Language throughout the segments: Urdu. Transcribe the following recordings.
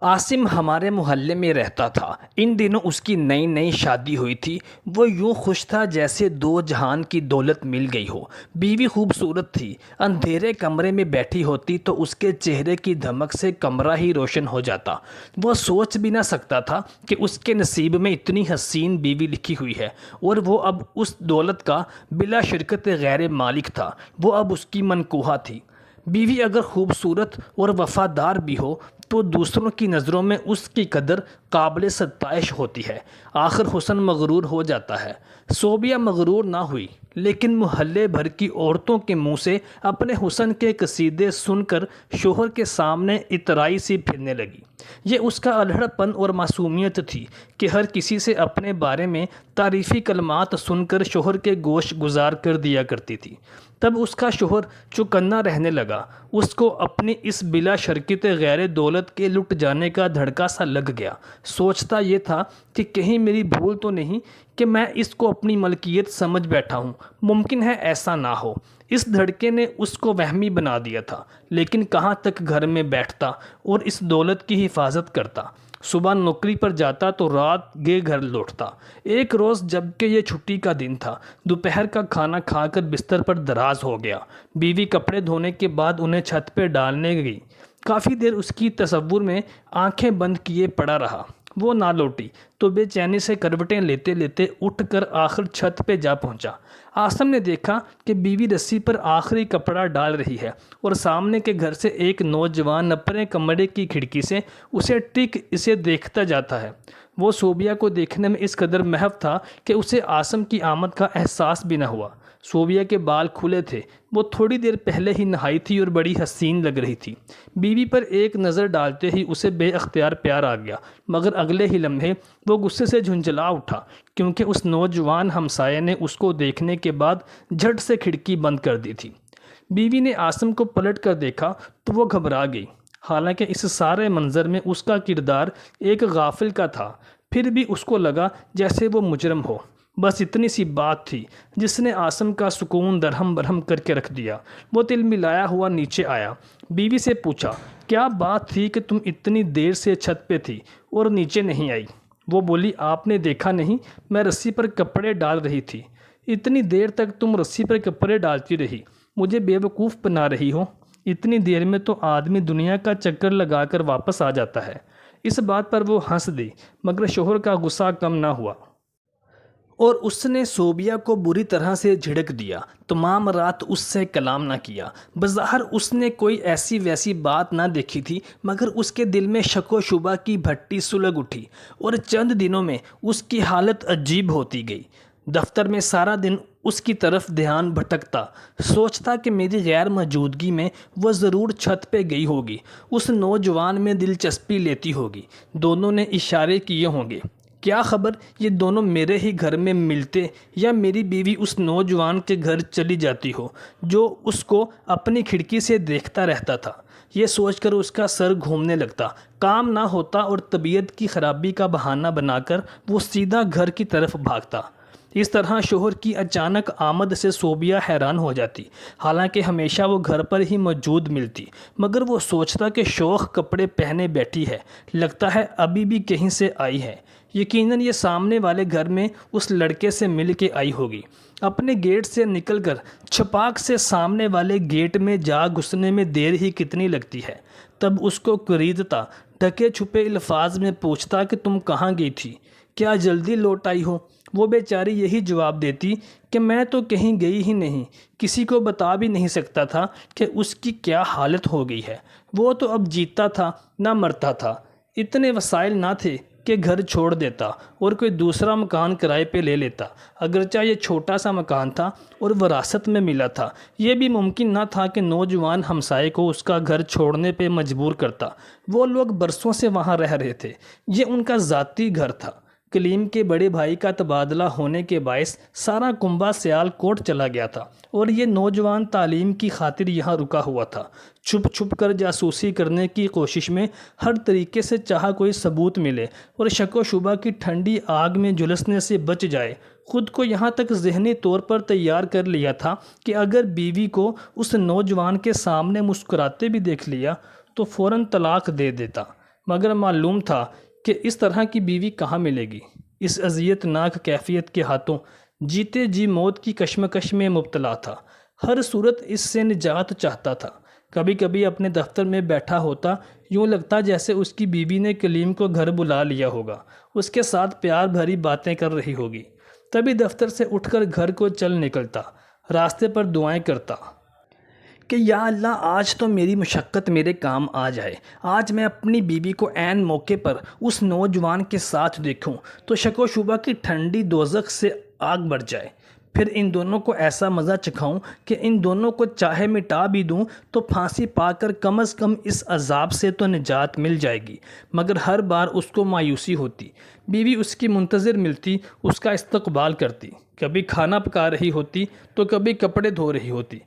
عاصم ہمارے محلے میں رہتا تھا۔ ان دنوں اس کی نئی نئی شادی ہوئی تھی۔ وہ یوں خوش تھا جیسے دو جہان کی دولت مل گئی ہو۔ بیوی خوبصورت تھی۔ اندھیرے کمرے میں بیٹھی ہوتی تو اس کے چہرے کی دھمک سے کمرہ ہی روشن ہو جاتا۔ وہ سوچ بھی نہ سکتا تھا کہ اس کے نصیب میں اتنی حسین بیوی لکھی ہوئی ہے، اور وہ اب اس دولت کا بلا شرکت غیر مالک تھا۔ وہ اب اس کی منکوہہ تھی۔ بیوی اگر خوبصورت اور وفادار بھی ہو تو دوسروں کی نظروں میں اس کی قدر قابل ستائش ہوتی ہے۔ آخر حسن مغرور ہو جاتا ہے۔ صوبیہ مغرور نہ ہوئی، لیکن محلے بھر کی عورتوں کے منہ سے اپنے حسن کے قصیدے سن کر شوہر کے سامنے اترائی سی پھرنے لگی۔ یہ اس کا الہڑ پن اور معصومیت تھی کہ ہر کسی سے اپنے بارے میں تعریفی کلمات سن کر شوہر کے گوش گزار کر دیا کرتی تھی۔ تب اس کا شوہر چوکنا رہنے لگا۔ اس کو اپنی اس بلا شرکت غیر دولت کے لٹ جانے کا دھڑکا سا لگ گیا۔ سوچتا یہ تھا کہ کہیں میری بھول تو نہیں کہ میں اس کو اپنی ملکیت سمجھ بیٹھا ہوں۔ ممکن ہے ایسا نہ ہو۔ اس دھڑکے نے اس کو وہمی بنا دیا تھا، لیکن کہاں تک گھر میں بیٹھتا اور اس دولت کی حفاظت کرتا۔ صبح نوکری پر جاتا تو رات گے گھر لوٹتا۔ ایک روز جب کہ یہ چھٹی کا دن تھا، دوپہر کا کھانا کھا کر بستر پر دراز ہو گیا۔ بیوی کپڑے دھونے کے بعد انہیں چھت پہ ڈالنے گئی۔ کافی دیر اس کی تصور میں آنکھیں بند کیے پڑا رہا۔ وہ نہ لوٹی تو بے چینی سے کروٹیں لیتے لیتے اٹھ کر آخر چھت پہ جا پہنچا۔ عاصم نے دیکھا کہ بیوی رسی پر آخری کپڑا ڈال رہی ہے، اور سامنے کے گھر سے ایک نوجوان اپنے کمرے کی کھڑکی سے اسے دیکھتا جاتا ہے۔ وہ صوبیہ کو دیکھنے میں اس قدر محو تھا کہ اسے عاصم کی آمد کا احساس بھی نہ ہوا۔ صوبیہ کے بال کھلے تھے۔ وہ تھوڑی دیر پہلے ہی نہائی تھی اور بڑی حسین لگ رہی تھی۔ بیوی پر ایک نظر ڈالتے ہی اسے بے اختیار پیار آ گیا، مگر اگلے ہی لمحے وہ غصے سے جھنجھلا اٹھا، کیونکہ اس نوجوان ہمسائے نے اس کو دیکھنے کے بعد جھٹ سے کھڑکی بند کر دی تھی۔ بیوی نے عاصم کو پلٹ کر دیکھا تو وہ گھبرا گئی، حالانکہ اس سارے منظر میں اس کا کردار ایک غافل کا تھا۔ پھر بھی اس کو لگا جیسے وہ مجرم ہو۔ بس اتنی سی بات تھی جس نے عاصم کا سکون درہم برہم کر کے رکھ دیا۔ وہ تل ملایا ہوا نیچے آیا۔ بیوی سے پوچھا، کیا بات تھی کہ تم اتنی دیر سے چھت پہ تھی اور نیچے نہیں آئی؟ وہ بولی، آپ نے دیکھا نہیں، میں رسی پر کپڑے ڈال رہی تھی۔ اتنی دیر تک تم رسی پر کپڑے ڈالتی رہی، مجھے بے وقوف بنا رہی ہو؟ اتنی دیر میں تو آدمی دنیا کا چکر لگا کر واپس آ جاتا ہے۔ اس بات پر وہ ہنس دی، مگر شوہر کا غصہ کم نہ ہوا، اور اس نے صوبیہ کو بری طرح سے جھڑک دیا۔ تمام رات اس سے کلام نہ کیا۔ بظاہر اس نے کوئی ایسی ویسی بات نہ دیکھی تھی، مگر اس کے دل میں شک و شبہ کی بھٹی سلگ اٹھی، اور چند دنوں میں اس کی حالت عجیب ہوتی گئی۔ دفتر میں سارا دن اس کی طرف دھیان بھٹکتا، سوچتا کہ میری غیر موجودگی میں وہ ضرور چھت پہ گئی ہوگی، اس نوجوان میں دلچسپی لیتی ہوگی، دونوں نے اشارے کیے ہوں گے۔ کیا خبر یہ دونوں میرے ہی گھر میں ملتے، یا میری بیوی اس نوجوان کے گھر چلی جاتی ہو جو اس کو اپنی کھڑکی سے دیکھتا رہتا تھا۔ یہ سوچ کر اس کا سر گھومنے لگتا، کام نہ ہوتا اور طبیعت کی خرابی کا بہانہ بنا کر وہ سیدھا گھر کی طرف بھاگتا۔ اس طرح شوہر کی اچانک آمد سے صوبیہ حیران ہو جاتی، حالانکہ ہمیشہ وہ گھر پر ہی موجود ملتی، مگر وہ سوچتا کہ شوخ کپڑے پہنے بیٹھی ہے، لگتا ہے ابھی بھی کہیں سے آئی ہے، یقیناً یہ سامنے والے گھر میں اس لڑکے سے مل کے آئی ہوگی۔ اپنے گیٹ سے نکل کر چھپاک سے سامنے والے گیٹ میں جا گھسنے میں دیر ہی کتنی لگتی ہے۔ تب اس کو قریدتا، ڈھکے چھپے الفاظ میں پوچھتا کہ تم کہاں گئی تھی؟ کیا جلدی لوٹ آئی ہو؟ وہ بیچاری یہی جواب دیتی کہ میں تو کہیں گئی ہی نہیں، کسی کو بتا بھی نہیں سکتا تھا کہ اس کی کیا حالت ہو گئی ہے۔ وہ تو اب جیتا تھا نہ مرتا تھا۔ اتنے وسائل نہ تھے کہ گھر چھوڑ دیتا اور کوئی دوسرا مکان کرائے پہ لے لیتا، اگرچہ یہ چھوٹا سا مکان تھا اور وراثت میں ملا تھا۔ یہ بھی ممکن نہ تھا کہ نوجوان ہمسائے کو اس کا گھر چھوڑنے پہ مجبور کرتا۔ وہ لوگ برسوں سے وہاں رہ رہے تھے، یہ ان کا ذاتی گھر تھا۔ کلیم کے بڑے بھائی کا تبادلہ ہونے کے باعث سارا کنبہ سیال کوٹ چلا گیا تھا، اور یہ نوجوان تعلیم کی خاطر یہاں رکا ہوا تھا۔ چھپ چھپ کر جاسوسی کرنے کی کوشش میں ہر طریقے سے چاہا کوئی ثبوت ملے اور شک و شبہ کی ٹھنڈی آگ میں جھلسنے سے بچ جائے۔ خود کو یہاں تک ذہنی طور پر تیار کر لیا تھا کہ اگر بیوی کو اس نوجوان کے سامنے مسکراتے بھی دیکھ لیا تو فوراً طلاق دے دیتا۔ مگر معلوم تھا کہ اس طرح کی بیوی کہاں ملے گی۔ اس اذیت ناک کیفیت کے ہاتھوں جیتے جی موت کی کشمکش میں مبتلا تھا۔ ہر صورت اس سے نجات چاہتا تھا۔ کبھی کبھی اپنے دفتر میں بیٹھا ہوتا، یوں لگتا جیسے اس کی بیوی نے کلیم کو گھر بلا لیا ہوگا، اس کے ساتھ پیار بھری باتیں کر رہی ہوگی۔ تبھی دفتر سے اٹھ کر گھر کو چل نکلتا، راستے پر دعائیں کرتا کہ یا اللہ آج تو میری مشقت میرے کام آ جائے، آج میں اپنی بیوی کو عین موقع پر اس نوجوان کے ساتھ دیکھوں تو شک و شبہ کی ٹھنڈی دوزخ سے آگ بڑھ جائے، پھر ان دونوں کو ایسا مزہ چکھاؤں کہ ان دونوں کو چاہے مٹا بھی دوں تو پھانسی پا کر کم از کم اس عذاب سے تو نجات مل جائے گی۔ مگر ہر بار اس کو مایوسی ہوتی، بیوی اس کی منتظر ملتی، اس کا استقبال کرتی، کبھی کھانا پکا رہی ہوتی تو کبھی کپڑے دھو رہی ہوتی،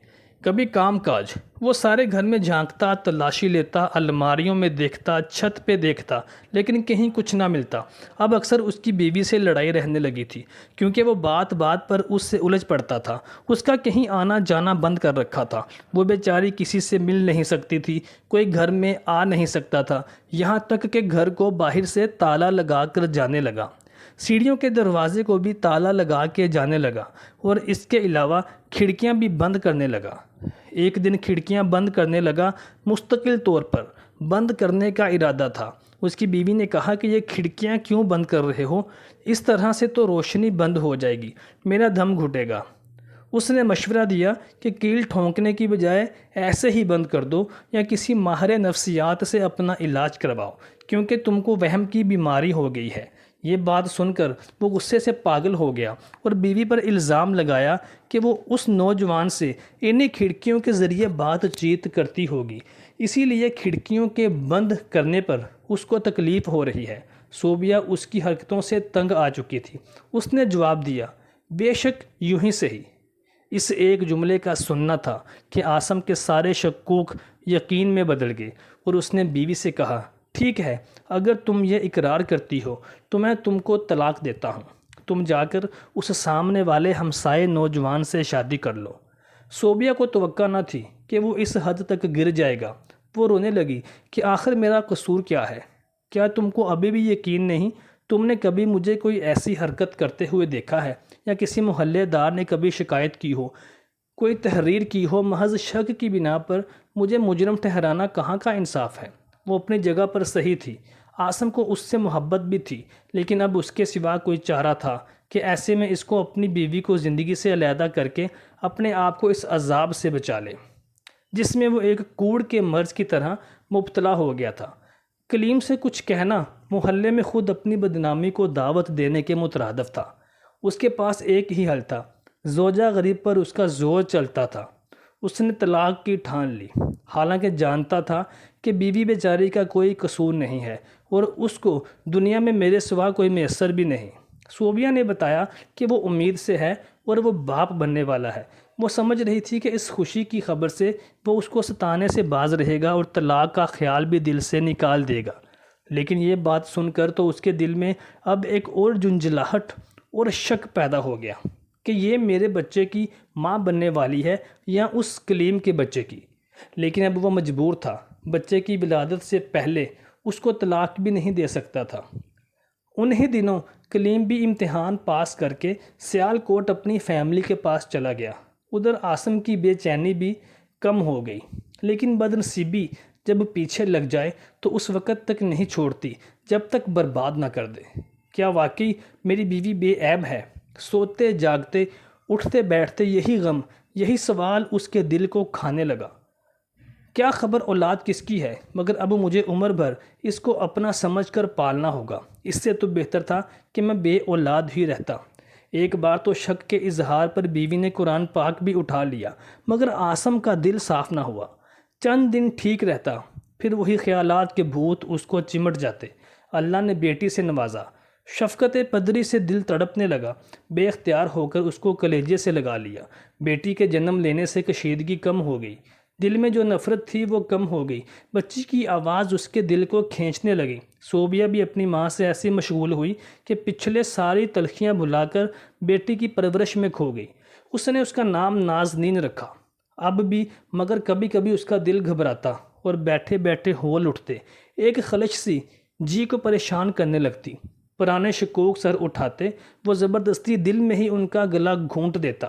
کبھی کام کاج۔ وہ سارے گھر میں جھانکتا، تلاشی لیتا، الماریوں میں دیکھتا، چھت پہ دیکھتا، لیکن کہیں کچھ نہ ملتا۔ اب اکثر اس کی بیوی سے لڑائی رہنے لگی تھی، کیونکہ وہ بات بات پر اس سے الجھ پڑتا تھا۔ اس کا کہیں آنا جانا بند کر رکھا تھا، وہ بیچاری کسی سے مل نہیں سکتی تھی، کوئی گھر میں آ نہیں سکتا تھا، یہاں تک کہ گھر کو باہر سے تالا لگا کر جانے لگا، سیڑھیوں کے دروازے کو بھی تالا لگا کے جانے لگا، اور اس کے علاوہ کھڑکیاں بھی بند کرنے لگا۔ ایک دن کھڑکیاں بند کرنے لگا، مستقل طور پر بند کرنے کا ارادہ تھا۔ اس کی بیوی نے کہا کہ یہ کھڑکیاں کیوں بند کر رہے ہو؟ اس طرح سے تو روشنی بند ہو جائے گی، میرا دم گھٹے گا۔ اس نے مشورہ دیا کہ کیل ٹھونکنے کی بجائے ایسے ہی بند کر دو، یا کسی ماہر نفسیات سے اپنا علاج کرواؤ، کیونکہ تم کو وہم کی بیماری ہو گئی ہے۔ یہ بات سن کر وہ غصے سے پاگل ہو گیا اور بیوی پر الزام لگایا کہ وہ اس نوجوان سے انہی کھڑکیوں کے ذریعے بات چیت کرتی ہوگی، اسی لیے کھڑکیوں کے بند کرنے پر اس کو تکلیف ہو رہی ہے۔ صوبیہ اس کی حرکتوں سے تنگ آ چکی تھی۔ اس نے جواب دیا، بے شک یوں ہی صحیح۔ اس ایک جملے کا سننا تھا کہ عاصم کے سارے شکوک یقین میں بدل گئے، اور اس نے بیوی سے کہا، ٹھیک ہے، اگر تم یہ اقرار کرتی ہو تو میں تم کو طلاق دیتا ہوں، تم جا کر اس سامنے والے ہمسائے نوجوان سے شادی کر لو۔ صوبیہ کو توقع نہ تھی کہ وہ اس حد تک گر جائے گا۔ وہ رونے لگی کہ آخر میرا قصور کیا ہے؟ کیا تم کو ابھی بھی یقین نہیں؟ تم نے کبھی مجھے کوئی ایسی حرکت کرتے ہوئے دیکھا ہے، یا کسی محلے دار نے کبھی شکایت کی ہو، کوئی تحریر کی ہو؟ محض شک کی بنا پر مجھے مجرم ٹھہرانا کہاں کا انصاف ہے؟ وہ اپنی جگہ پر صحیح تھی، عاصم کو اس سے محبت بھی تھی، لیکن اب اس کے سوا کوئی چارہ تھا کہ ایسے میں اس کو اپنی بیوی کو زندگی سے علیحدہ کر کے اپنے آپ کو اس عذاب سے بچا لے جس میں وہ ایک کوڑ کے مرض کی طرح مبتلا ہو گیا تھا۔ کلیم سے کچھ کہنا محلے میں خود اپنی بدنامی کو دعوت دینے کے مترادف تھا۔ اس کے پاس ایک ہی حل تھا، زوجہ غریب پر اس کا زور چلتا تھا۔ اس نے طلاق کی ٹھان لی، حالانکہ جانتا تھا کہ بیوی بیچاری کا کوئی قصور نہیں ہے، اور اس کو دنیا میں میرے سوا کوئی میسر بھی نہیں۔ صوبیہ نے بتایا کہ وہ امید سے ہے اور وہ باپ بننے والا ہے۔ وہ سمجھ رہی تھی کہ اس خوشی کی خبر سے وہ اس کو ستانے سے باز رہے گا اور طلاق کا خیال بھی دل سے نکال دے گا، لیکن یہ بات سن کر تو اس کے دل میں اب ایک اور جھنجھلاہٹ اور شک پیدا ہو گیا کہ یہ میرے بچے کی ماں بننے والی ہے یا اس کلیم کے بچے کی۔ لیکن اب وہ مجبور تھا، بچے کی ولادت سے پہلے اس کو طلاق بھی نہیں دے سکتا تھا۔ انہی دنوں کلیم بھی امتحان پاس کر کے سیال کوٹ اپنی فیملی کے پاس چلا گیا۔ ادھر عاصم کی بے چینی بھی کم ہو گئی، لیکن بدنصیبی جب پیچھے لگ جائے تو اس وقت تک نہیں چھوڑتی جب تک برباد نہ کر دے۔ کیا واقعی میری بیوی بے عیب ہے؟ سوتے جاگتے اٹھتے بیٹھتے یہی غم، یہی سوال اس کے دل کو کھانے لگا۔ کیا خبر اولاد کس کی ہے؟ مگر اب مجھے عمر بھر اس کو اپنا سمجھ کر پالنا ہوگا۔ اس سے تو بہتر تھا کہ میں بے اولاد ہی رہتا۔ ایک بار تو شک کے اظہار پر بیوی نے قرآن پاک بھی اٹھا لیا، مگر عاصم کا دل صاف نہ ہوا۔ چند دن ٹھیک رہتا، پھر وہی خیالات کے بھوت اس کو چمٹ جاتے۔ اللہ نے بیٹی سے نوازا، شفقت پدری سے دل تڑپنے لگا، بے اختیار ہو کر اس کو کلیجے سے لگا لیا۔ بیٹی کے جنم لینے سے کشیدگی کم ہو گئی، دل میں جو نفرت تھی وہ کم ہو گئی، بچی کی آواز اس کے دل کو کھینچنے لگی۔ صوبیہ بھی اپنی ماں سے ایسی مشغول ہوئی کہ پچھلے ساری تلخیاں بھلا کر بیٹی کی پرورش میں کھو گئی۔ اس نے اس کا نام نازنین رکھا اب بھی، مگر کبھی کبھی اس کا دل گھبراتا اور بیٹھے بیٹھے ہول اٹھتے، ایک خلش سی جی کو پریشان کرنے لگتی۔ پرانے شکوک سر اٹھاتے، وہ زبردستی دل میں ہی ان کا گلا گھونٹ دیتا۔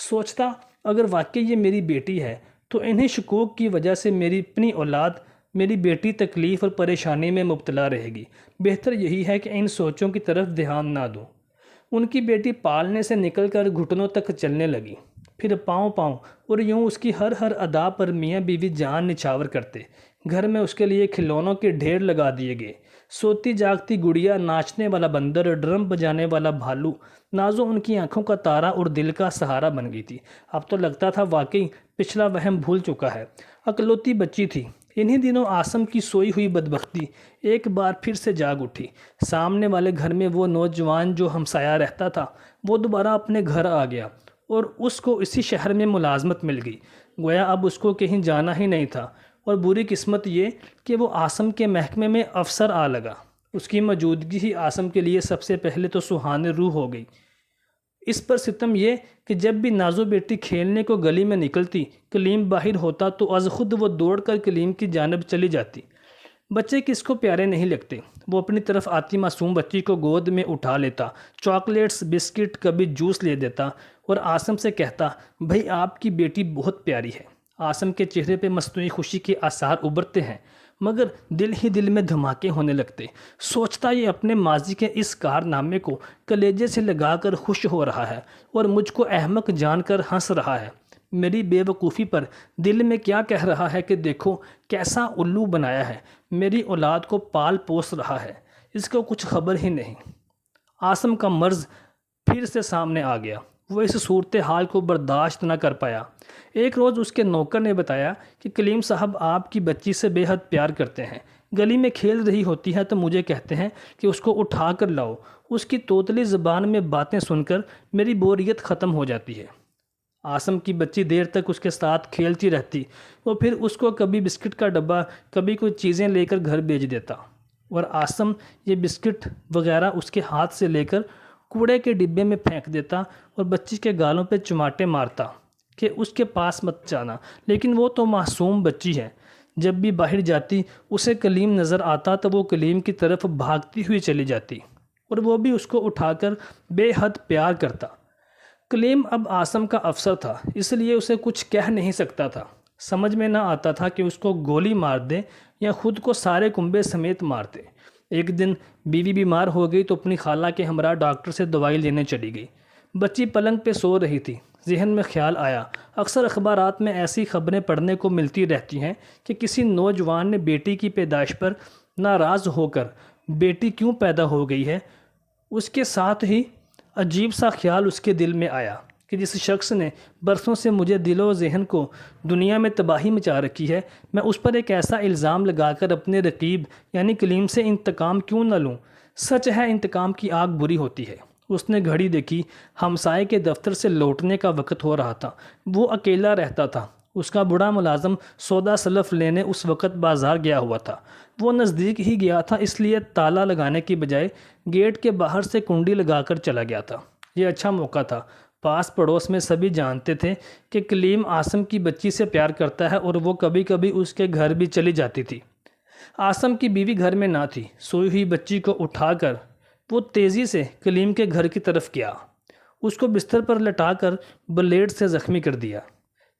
سوچتا اگر واقعی یہ میری بیٹی ہے تو انہیں شکوک کی وجہ سے میری اپنی اولاد، میری بیٹی تکلیف اور پریشانی میں مبتلا رہے گی۔ بہتر یہی ہے کہ ان سوچوں کی طرف دھیان نہ دوں۔ ان کی بیٹی پالنے سے نکل کر گھٹنوں تک چلنے لگی، پھر پاؤں پاؤں، اور یوں اس کی ہر ادا پر میاں بیوی جان نچھاور کرتے۔ گھر میں اس کے لیے کھلونوں کے ڈھیر لگا دیے گئے۔ سوتی جاگتی گڑیا، ناچنے والا بندر، ڈرم بجانے والا بھالو، نازو ان کی آنکھوں کا تارا اور دل کا سہارا بن گئی تھی۔ اب تو لگتا تھا واقعی پچھلا وہم بھول چکا ہے۔ اکلوتی بچی تھی۔ انہی دنوں آسم کی سوئی ہوئی بدبختی ایک بار پھر سے جاگ اٹھی۔ سامنے والے گھر میں وہ نوجوان جو ہمسایہ رہتا تھا، وہ دوبارہ اپنے گھر آ گیا اور اس کو اسی شہر میں ملازمت مل گئی۔ گویا اب اس کو کہیں جانا ہی نہیں تھا، اور بری قسمت یہ کہ وہ آسم کے محکمے میں افسر آ لگا۔ اس کی موجودگی ہی آسم کے لیے سب سے پہلے تو سہانے روح ہو گئی۔ اس پر ستم یہ کہ جب بھی نازو بیٹی کھیلنے کو گلی میں نکلتی، کلیم باہر ہوتا تو از خود وہ دوڑ کر کلیم کی جانب چلی جاتی۔ بچے کس کو پیارے نہیں لگتے؟ وہ اپنی طرف آتی معصوم بچی کو گود میں اٹھا لیتا، چاکلیٹس، بسکٹ، کبھی جوس لے دیتا اور آسم سے کہتا، بھائی آپ کی بیٹی بہت پیاری ہے۔ آسم کے چہرے پہ مصنوعی خوشی کے آثار ابھرتے ہیں، مگر دل ہی دل میں دھماکے ہونے لگتے۔ سوچتا یہ اپنے ماضی کے اس کارنامے کو کلیجے سے لگا کر خوش ہو رہا ہے اور مجھ کو احمق جان کر ہنس رہا ہے۔ میری بے وقوفی پر دل میں کیا کہہ رہا ہے کہ دیکھو کیسا الو بنایا ہے، میری اولاد کو پال پوس رہا ہے، اس کو کچھ خبر ہی نہیں۔ آسم کا مرض پھر سے سامنے آ گیا۔ وہ اس صورتحال کو برداشت نہ کر پایا۔ ایک روز اس کے نوکر نے بتایا کہ کلیم صاحب آپ کی بچی سے بے حد پیار کرتے ہیں۔ گلی میں کھیل رہی ہوتی ہے تو مجھے کہتے ہیں کہ اس کو اٹھا کر لاؤ۔ اس کی توتلی زبان میں باتیں سن کر میری بوریت ختم ہو جاتی ہے۔ آسم کی بچی دیر تک اس کے ساتھ کھیلتی رہتی۔ وہ پھر اس کو کبھی بسکٹ کا ڈبہ، کبھی کوئی چیزیں لے کر گھر بھیج دیتا، اور آسم یہ بسکٹ وغیرہ اس کے ہاتھ سے لے کر کوڑے کے ڈبے میں پھینک دیتا اور بچی کے گالوں پہ چماٹے مارتا کہ اس کے پاس مت جانا۔ لیکن وہ تو معصوم بچی ہے۔ جب بھی باہر جاتی اسے کلیم نظر آتا تو وہ کلیم کی طرف بھاگتی ہوئی چلی جاتی، اور وہ بھی اس کو اٹھا کر بے حد پیار کرتا۔ کلیم اب آسم کا افسر تھا، اس لیے اسے کچھ کہہ نہیں سکتا تھا۔ سمجھ میں نہ آتا تھا کہ اس کو گولی مار دے یا خود کو سارے کنبے سمیت مار دے۔ ایک دن بیوی بیمار ہو گئی تو اپنی خالہ کے ہمراہ ڈاکٹر سے دوائی لینے چلی گئی۔ بچی پلنگ پہ سو رہی تھی۔ ذہن میں خیال آیا، اکثر اخبارات میں ایسی خبریں پڑھنے کو ملتی رہتی ہیں کہ کسی نوجوان نے بیٹی کی پیدائش پر ناراض ہو کر بیٹی کیوں پیدا ہو گئی ہے۔ اس کے ساتھ ہی عجیب سا خیال اس کے دل میں آیا کہ جس شخص نے برسوں سے مجھے دل و ذہن کو دنیا میں تباہی مچا رکھی ہے، میں اس پر ایک ایسا الزام لگا کر اپنے رقیب یعنی کلیم سے انتقام کیوں نہ لوں۔ سچ ہے انتقام کی آگ بری ہوتی ہے۔ اس نے گھڑی دیکھی، ہمسائے کے دفتر سے لوٹنے کا وقت ہو رہا تھا۔ وہ اکیلا رہتا تھا۔ اس کا بڑا ملازم سودا سلف لینے اس وقت بازار گیا ہوا تھا۔ وہ نزدیک ہی گیا تھا، اس لیے تالا لگانے کی بجائے گیٹ کے باہر سے کنڈی لگا کر چلا گیا تھا۔ یہ اچھا موقع تھا۔ پاس پڑوس میں سبھی جانتے تھے کہ کلیم آسم کی بچی سے پیار کرتا ہے اور وہ کبھی کبھی اس کے گھر بھی چلی جاتی تھی۔ آسم کی بیوی گھر میں نہ تھی۔ سوئی ہوئی بچی کو اٹھا کر وہ تیزی سے کلیم کے گھر کی طرف گیا۔ اس کو بستر پر لٹا کر بلیڈ سے زخمی کر دیا۔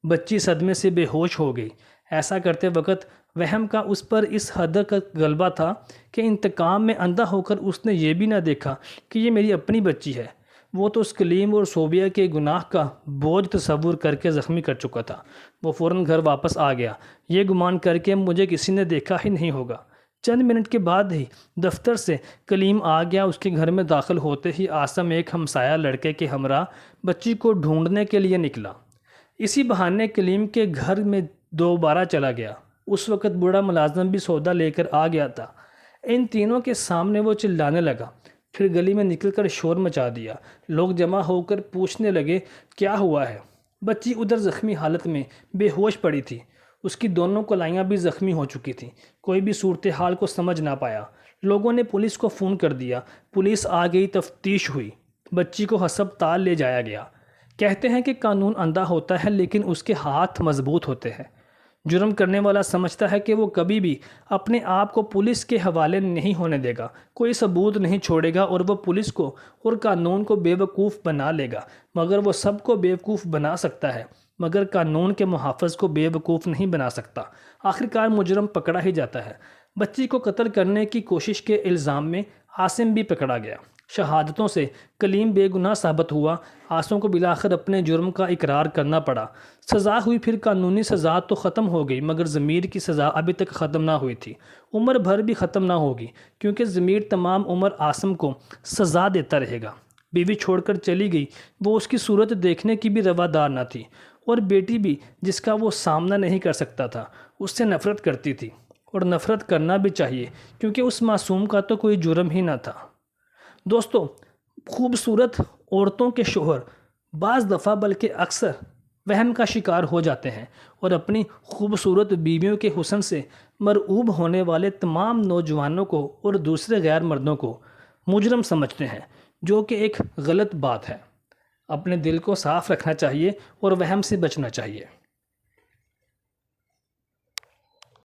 بچی صدمے سے بے ہوش ہو گئی۔ ایسا کرتے وقت وہم کا اس پر اس حد تک غلبہ تھا کہ انتقام میں اندھا ہو کر اس نے یہ بھی نہ دیکھا کہ یہ میری اپنی بچی ہے۔ وہ تو اس کلیم اور صوبیہ کے گناہ کا بوجھ تصور کر کے زخمی کر چکا تھا۔ وہ فوراً گھر واپس آ گیا، یہ گمان کر کے مجھے کسی نے دیکھا ہی نہیں ہوگا۔ چند منٹ کے بعد ہی دفتر سے کلیم آ گیا۔ اس کے گھر میں داخل ہوتے ہی آسم ایک ہمسایہ لڑکے کے ہمراہ بچی کو ڈھونڈنے کے لیے نکلا۔ اسی بہانے کلیم کے گھر میں دوبارہ چلا گیا۔ اس وقت بوڑھا ملازم بھی سودا لے کر آ گیا تھا۔ ان تینوں کے سامنے وہ چلانے لگا، پھر گلی میں نکل کر شور مچا دیا۔ لوگ جمع ہو کر پوچھنے لگے کیا ہوا ہے۔ بچی ادھر زخمی حالت میں بے ہوش پڑی تھی۔ اس کی دونوں کلائیاں بھی زخمی ہو چکی تھیں۔ کوئی بھی صورتحال کو سمجھ نہ پایا۔ لوگوں نے پولیس کو فون کر دیا۔ پولیس آ گئی، تفتیش ہوئی، بچی کو ہسپتال لے جایا گیا۔ کہتے ہیں کہ قانون اندھا ہوتا ہے لیکن اس کے ہاتھ مضبوط ہوتے ہیں۔ جرم کرنے والا سمجھتا ہے کہ وہ کبھی بھی اپنے آپ کو پولیس کے حوالے نہیں ہونے دے گا، کوئی ثبوت نہیں چھوڑے گا اور وہ پولیس کو اور قانون کو بے وقوف بنا لے گا، مگر وہ سب کو بے وقوف بنا سکتا ہے مگر قانون کے محافظ کو بے وقوف نہیں بنا سکتا۔ آخرکار مجرم پکڑا ہی جاتا ہے۔ بچی کو قتل کرنے کی کوشش کے الزام میں عاصم بھی پکڑا گیا۔ شہادتوں سے کلیم بے گناہ ثابت ہوا۔ عاصم کو بالآخر اپنے جرم کا اقرار کرنا پڑا۔ سزا ہوئی، پھر قانونی سزا تو ختم ہو گئی مگر ضمیر کی سزا ابھی تک ختم نہ ہوئی تھی، عمر بھر بھی ختم نہ ہوگی، کیونکہ ضمیر تمام عمر عاصم کو سزا دیتا رہے گا۔ بیوی چھوڑ کر چلی گئی، وہ اس کی صورت دیکھنے کی بھی روادار نہ تھی، اور بیٹی بھی جس کا وہ سامنا نہیں کر سکتا تھا اس سے نفرت کرتی تھی، اور نفرت کرنا بھی چاہیے کیونکہ اس معصوم کا تو کوئی جرم ہی نہ تھا۔ دوستو، خوبصورت عورتوں کے شوہر بعض دفعہ بلکہ اکثر وہم کا شکار ہو جاتے ہیں اور اپنی خوبصورت بیویوں کے حسن سے مرعوب ہونے والے تمام نوجوانوں کو اور دوسرے غیر مردوں کو مجرم سمجھتے ہیں، جو کہ ایک غلط بات ہے۔ اپنے دل کو صاف رکھنا چاہیے اور وہم سے بچنا چاہیے۔